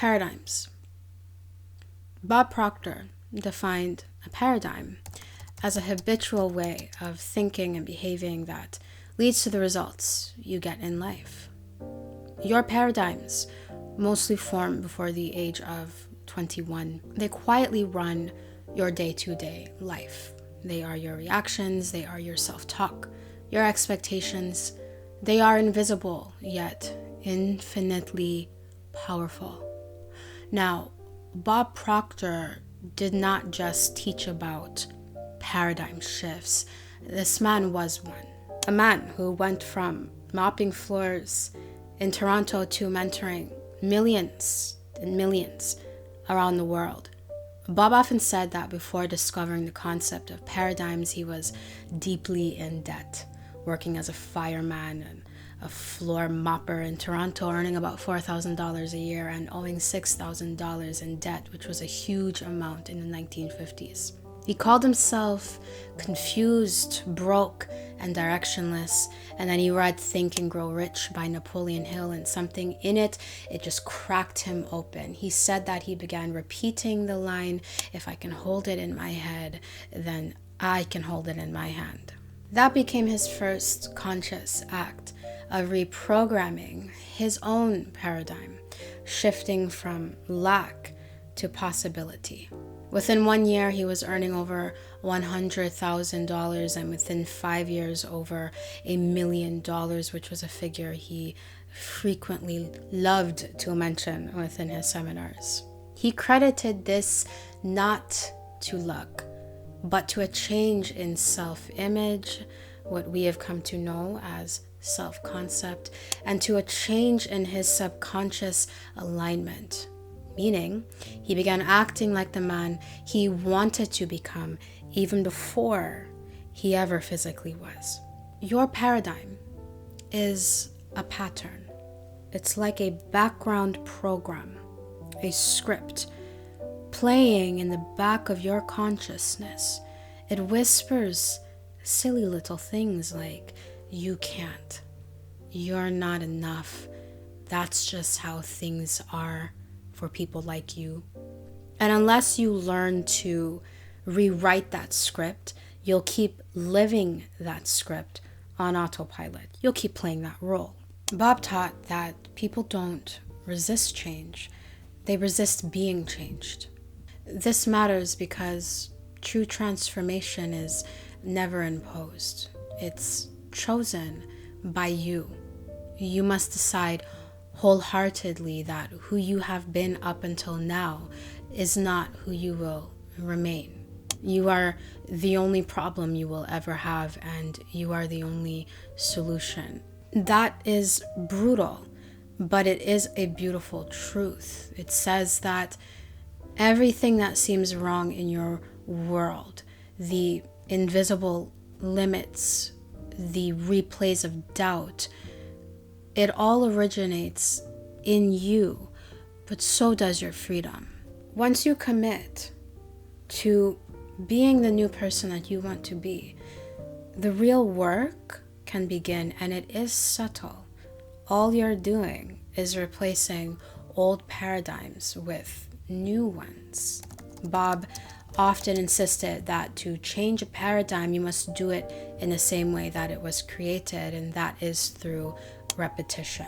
Paradigms. Bob Proctor defined a paradigm as a habitual way of thinking and behaving that leads to the results you get in life. Your paradigms mostly form before the age of 21. They quietly run your day-to-day life. They are your reactions, they are your self-talk, your expectations. They are invisible, yet infinitely powerful. Now, Bob Proctor did not just teach about paradigm shifts. This man was one. A man who went from mopping floors in Toronto to mentoring millions and millions around the world. Bob often said that before discovering the concept of paradigms, he was deeply in debt, working as a fireman and a floor mopper in Toronto, earning about $4,000 a year and owing $6,000 in debt, which was a huge amount in the 1950s. He called himself confused, broke, and directionless, and then he read Think and Grow Rich by Napoleon Hill, and something in it just cracked him open. He said that he began repeating the line, "If I can hold it in my head, then I can hold it in my hand." That became his first conscious act of reprogramming his own paradigm, shifting from lack to possibility. Within 1 year, he was earning over $100,000, and within 5 years, over $1 million, which was a figure he frequently loved to mention within his seminars. He credited this not to luck, but to a change in self-image, what we have come to know as self-concept, and to a change in his subconscious alignment. Meaning, he began acting like the man he wanted to become even before he ever physically was. Your paradigm is a pattern. It's like a background program, a script playing in the back of your consciousness. It whispers silly little things like, "You can't. You're not enough. That's just how things are for people like you." And unless you learn to rewrite that script, you'll keep living that script on autopilot. You'll keep playing that role. Bob taught that people don't resist change. They resist being changed. This matters because true transformation is never imposed. It's chosen by you. You must decide wholeheartedly that who you have been up until now is not who you will remain. You are the only problem you will ever have, and you are the only solution. That is brutal, but it is a beautiful truth. It says that everything that seems wrong in your world, the invisible limits, the replays of doubt, it all originates in you, but so does your freedom. Once you commit to being the new person that you want to be, the real work can begin, and it is subtle. All you're doing is replacing old paradigms with new ones. Bob often insisted that to change a paradigm, you must do it in the same way that it was created, and that is through repetition.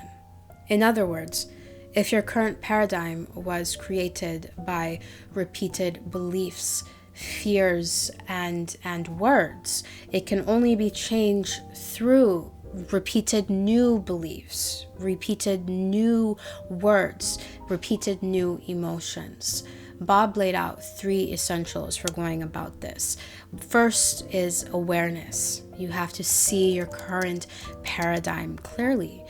In other words, if your current paradigm was created by repeated beliefs, fears, and words, it can only be changed through repeated new beliefs, repeated new words, repeated new emotions. Bob laid out 3 essentials for going about this. First is awareness. You have to see your current paradigm clearly.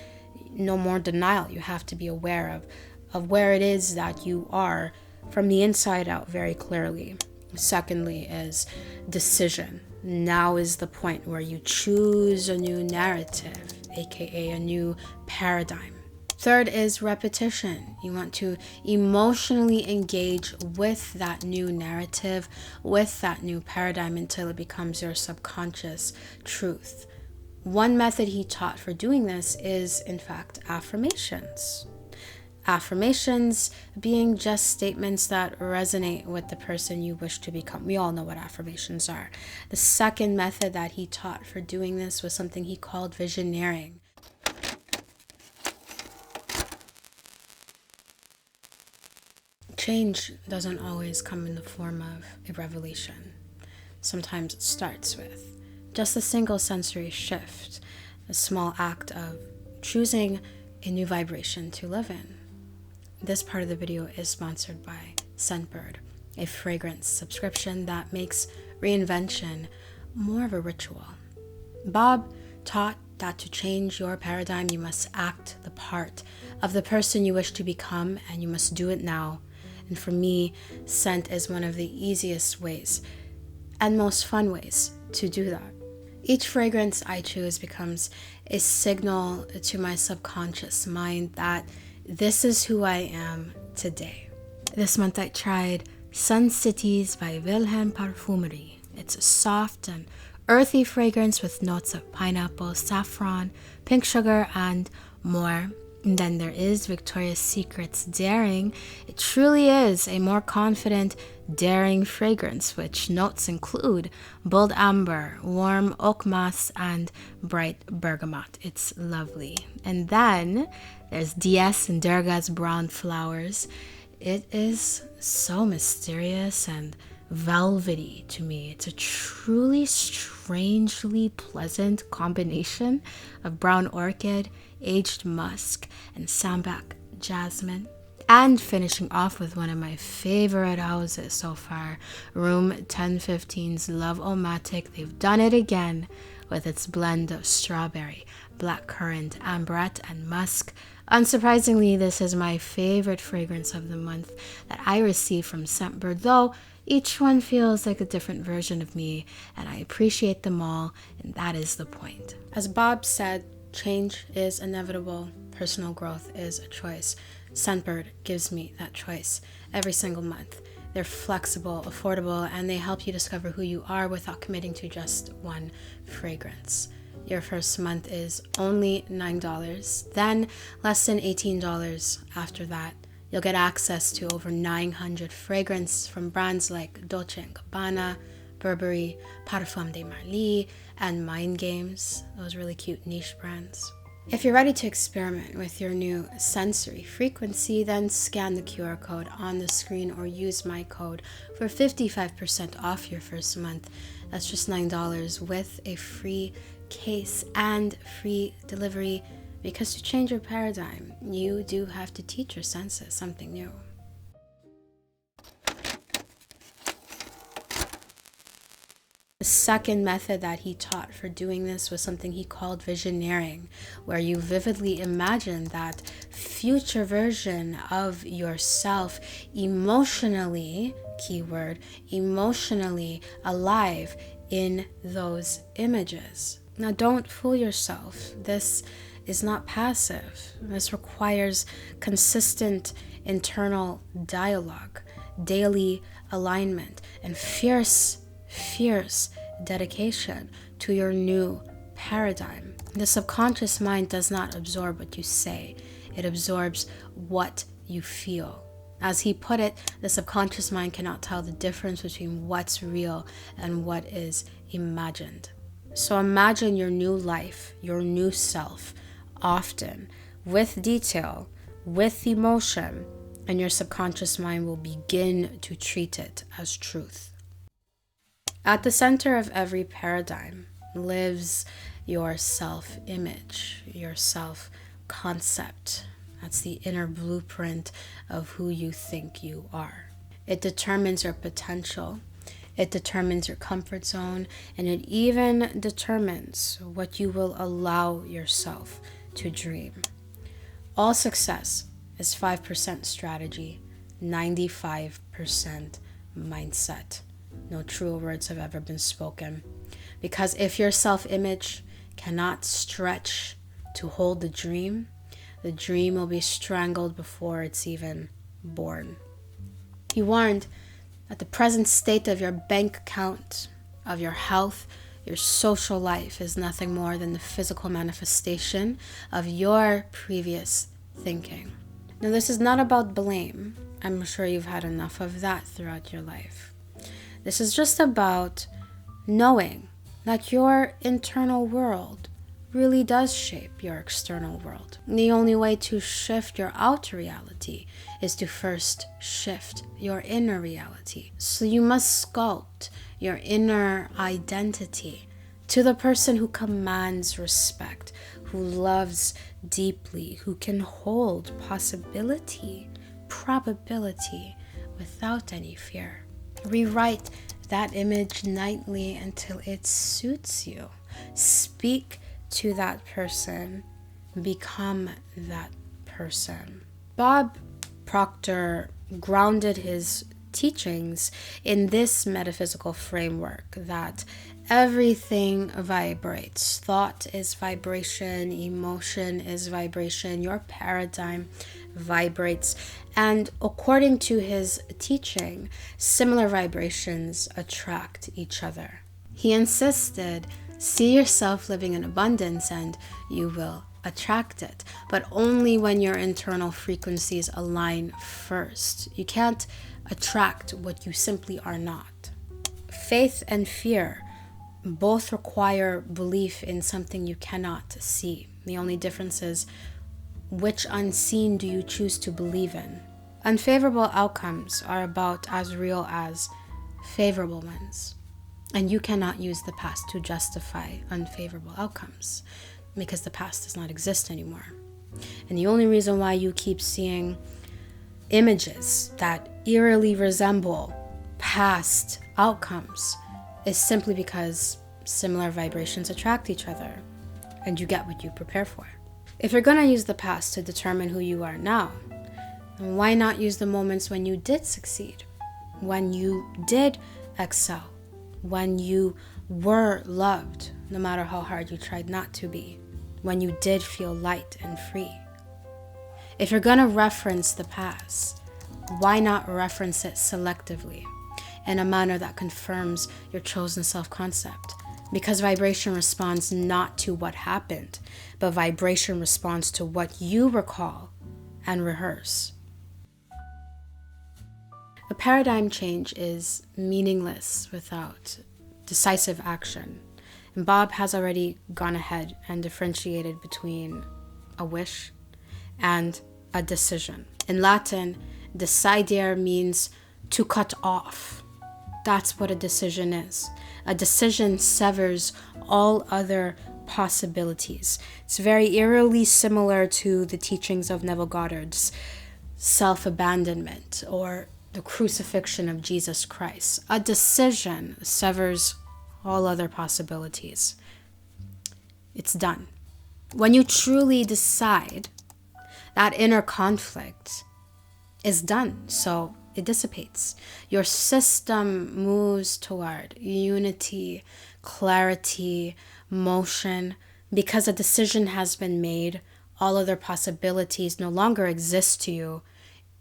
No more denial. You have to be aware of where it is that you are from the inside out very clearly. Secondly is decision. Now is the point where you choose a new narrative, aka a new paradigm. Third is repetition. You want to emotionally engage with that new narrative, with that new paradigm until it becomes your subconscious truth. One method he taught for doing this is, in fact, affirmations. Affirmations being just statements that resonate with the person you wish to become. We all know what affirmations are. The second method that he taught for doing this was something he called visioneering. Change doesn't always come in the form of a revelation. Sometimes it starts with just a single sensory shift, a small act of choosing a new vibration to live in. This part of the video is sponsored by Scentbird, a fragrance subscription that makes reinvention more of a ritual. Bob taught that to change your paradigm, you must act the part of the person you wish to become, and you must do it now. And for me, scent is one of the easiest ways and most fun ways to do that. Each fragrance I choose becomes a signal to my subconscious mind that this is who I am today. This month I tried Sun Cities by Wilhelm Parfumerie. It's a soft and earthy fragrance with notes of pineapple, saffron, pink sugar, and more. And then there is Victoria's Secret's Daring. It truly is a more confident, daring fragrance, which notes include bold amber, warm oak moss, and bright bergamot. It's lovely. And then there's DS and Durga's Brown Flowers. It is so mysterious and velvety to me. It's a truly strangely pleasant combination of brown orchid, aged musk, and sambac jasmine. And finishing off with one of my favorite houses so far, Room 1015's Love-O-Matic. They've done it again with its blend of strawberry, blackcurrant, amberette, and musk. Unsurprisingly, this is my favorite fragrance of the month that I received from Scentbird, though each one feels like a different version of me, and I appreciate them all, and that is the point. As Bob said, change is inevitable. Personal growth is a choice. Scentbird gives me that choice every single month. They're flexible, affordable, and they help you discover who you are without committing to just one fragrance. Your first month is only $9, then less than $18 after that. You'll get access to over 900 fragrances from brands like Dolce & Gabbana, Burberry, Parfum de Marly, and Mind Games, those really cute niche brands. If you're ready to experiment with your new sensory frequency, then scan the QR code on the screen or use my code for 55% off your first month. That's just $9 with a free case and free delivery, because to change your paradigm, you do have to teach your senses something new. The second method that he taught for doing this was something he called visioneering, where you vividly imagine that future version of yourself emotionally, keyword, emotionally alive in those images. Now, don't fool yourself. This is not passive. This requires consistent internal dialogue, daily alignment, and fierce dedication to your new paradigm. The subconscious mind does not absorb what you say. It absorbs what you feel. As he put it, the subconscious mind cannot tell the difference between what's real and what is imagined. So imagine your new life, your new self, often, with detail, with emotion, and your subconscious mind will begin to treat it as truth. At the center of every paradigm lives your self-image, your self-concept. That's the inner blueprint of who you think you are. It determines your potential. It determines your comfort zone, and it even determines what you will allow yourself to dream. All success is 5% strategy, 95% mindset. No truer words have ever been spoken. Because if your self-image cannot stretch to hold the dream will be strangled before it's even born. He warned that the present state of your bank account, of your health, your social life is nothing more than the physical manifestation of your previous thinking. Now, this is not about blame. I'm sure you've had enough of that throughout your life. This is just about knowing that your internal world really does shape your external world. And the only way to shift your outer reality is to first shift your inner reality. So you must sculpt your inner identity to the person who commands respect, who loves deeply, who can hold possibility, probability without any fear. Rewrite that image nightly until it suits you. Speak to that person. Become that person. Bob Proctor grounded his teachings in this metaphysical framework that everything vibrates. Thought is vibration, emotion is vibration, your paradigm vibrates. And according to his teaching, similar vibrations attract each other. He insisted, see yourself living in abundance and you will attract it, but only when your internal frequencies align first. You can't attract what you simply are not. Faith and fear both require belief in something you cannot see. The only difference is which unseen do you choose to believe in. Unfavorable outcomes are about as real as favorable ones. And you cannot use the past to justify unfavorable outcomes because the past does not exist anymore. And the only reason why you keep seeing images that eerily resemble past outcomes is simply because similar vibrations attract each other and you get what you prepare for. If you're going to use the past to determine who you are now, then why not use the moments when you did succeed, when you did excel, when you were loved, no matter how hard you tried not to be, when you did feel light and free. If you're going to reference the past, why not reference it selectively in a manner that confirms your chosen self-concept? Because vibration responds not to what happened, but vibration responds to what you recall and rehearse. A paradigm change is meaningless without decisive action. And Bob has already gone ahead and differentiated between a wish and a decision. In Latin, decidere means to cut off. That's what a decision is. A decision severs all other possibilities. It's very eerily similar to the teachings of Neville Goddard's self-abandonment or the crucifixion of Jesus Christ. A decision severs all other possibilities. It's done. When you truly decide, that inner conflict is done. So it dissipates. Your system moves toward unity, clarity, motion. Because a decision has been made, all other possibilities no longer exist to you.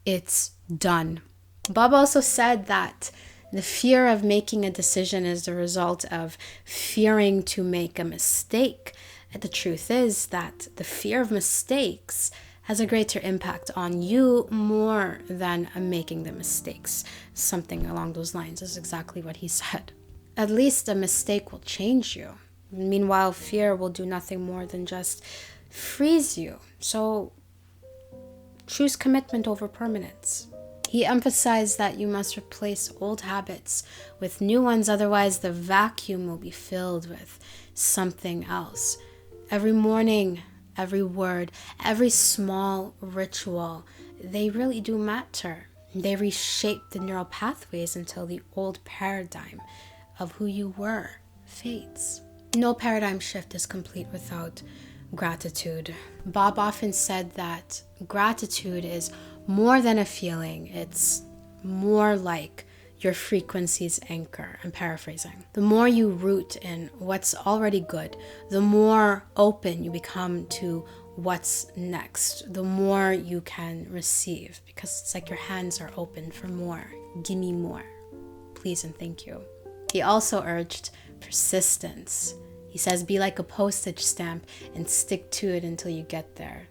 It's done. Bob also said that the fear of making a decision is the result of fearing to make a mistake. And the truth is that the fear of mistakes has a greater impact on you more than making the mistakes. Something along those lines is exactly what he said. At least a mistake will change you. Meanwhile, fear will do nothing more than just freeze you. So choose commitment over permanence. He emphasized that you must replace old habits with new ones, otherwise the vacuum will be filled with something else. Every morning, every word, every small ritual, they really do matter. They reshape the neural pathways until the old paradigm of who you were fades. No paradigm shift is complete without gratitude. Bob often said that gratitude is more than a feeling. It's more like your frequency's anchor. I'm paraphrasing. The more you root in what's already good, the more open you become to what's next, the more you can receive, because it's like your hands are open for more. Give me more, please and thank you. He also urged persistence. He says, be like a postage stamp and stick to it until you get there.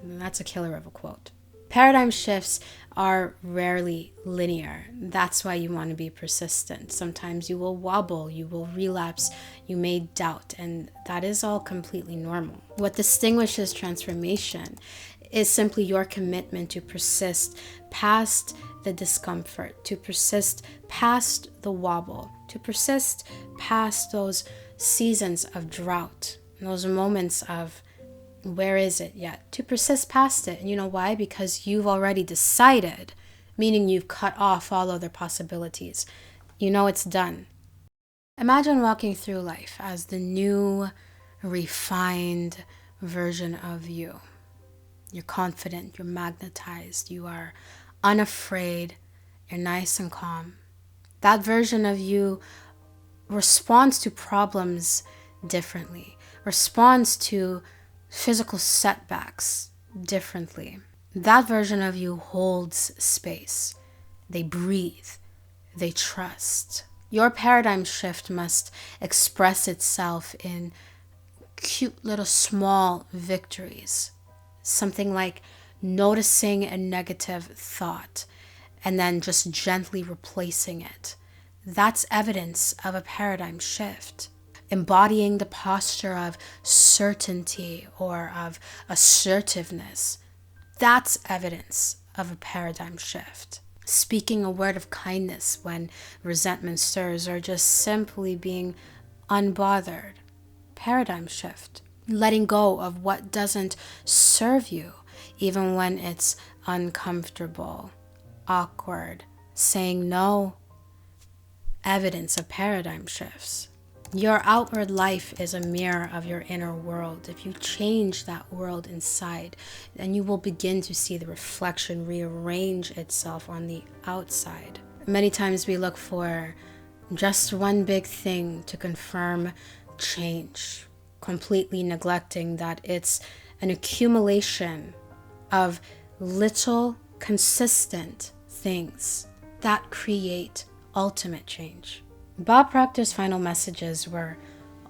And that's a killer of a quote. Paradigm shifts are rarely linear. That's why you want to be persistent. Sometimes you will wobble, you will relapse, you may doubt, and that is all completely normal. What distinguishes transformation is simply your commitment to persist past the discomfort, to persist past the wobble, to persist past those seasons of drought, those moments of where is it yet, to persist past it. And you know why? Because you've already decided, meaning you've cut off all other possibilities. You know it's done. Imagine walking through life as the new, refined version of you. You're confident, you're magnetized, you are unafraid, you're nice and calm. That version of you responds to problems differently, responds to physical setbacks differently. That version of you holds space. They breathe. They trust. Your paradigm shift must express itself in cute little small victories. Something like noticing a negative thought and then just gently replacing it. That's evidence of a paradigm shift. Embodying the posture of certainty or of assertiveness, that's evidence of a paradigm shift. Speaking a word of kindness when resentment stirs, or just simply being unbothered, paradigm shift. Letting go of what doesn't serve you, even when it's uncomfortable, awkward, saying no, evidence of paradigm shifts. Your outward life is a mirror of your inner world. If you change that world inside, then you will begin to see the reflection rearrange itself on the outside. Many times we look for just one big thing to confirm change, completely neglecting that it's an accumulation of little consistent things that create ultimate change. Bob Proctor's final messages were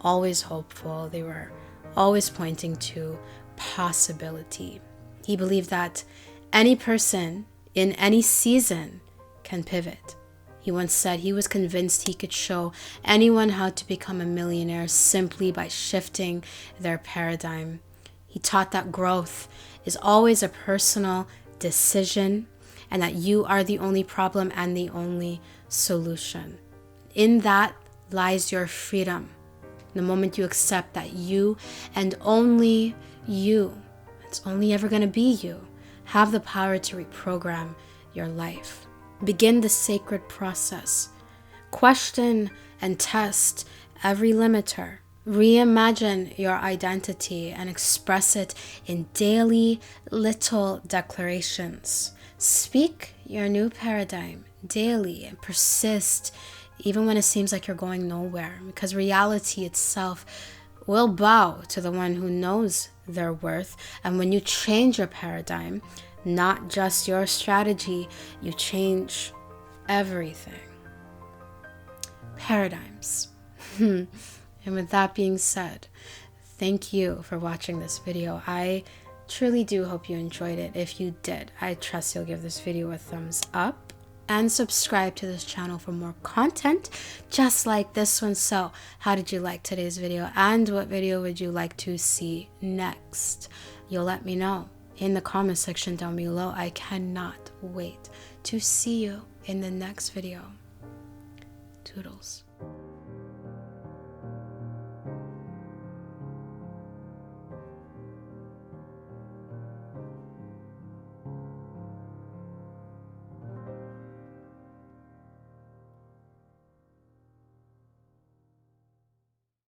always hopeful. They were always pointing to possibility. He believed that any person in any season can pivot. He once said he was convinced he could show anyone how to become a millionaire simply by shifting their paradigm. He taught that growth is always a personal decision and that you are the only problem and the only solution. In that lies your freedom. The moment you accept that you and only you, it's only ever going to be you, have the power to reprogram your life. Begin the sacred process. Question and test every limiter. Reimagine your identity and express it in daily little declarations. Speak your new paradigm daily and persist even when it seems like you're going nowhere, because reality itself will bow to the one who knows their worth. And when you change your paradigm, not just your strategy, you change everything. Paradigms. And with that being said, thank you for watching this video. I truly do hope you enjoyed it. If you did, I trust you'll give this video a thumbs up and subscribe to this channel for more content just like this one. So how did you like today's video, and what video would you like to see next? You'll let me know in the comment section down below. I cannot wait to see you in the next video. Toodles.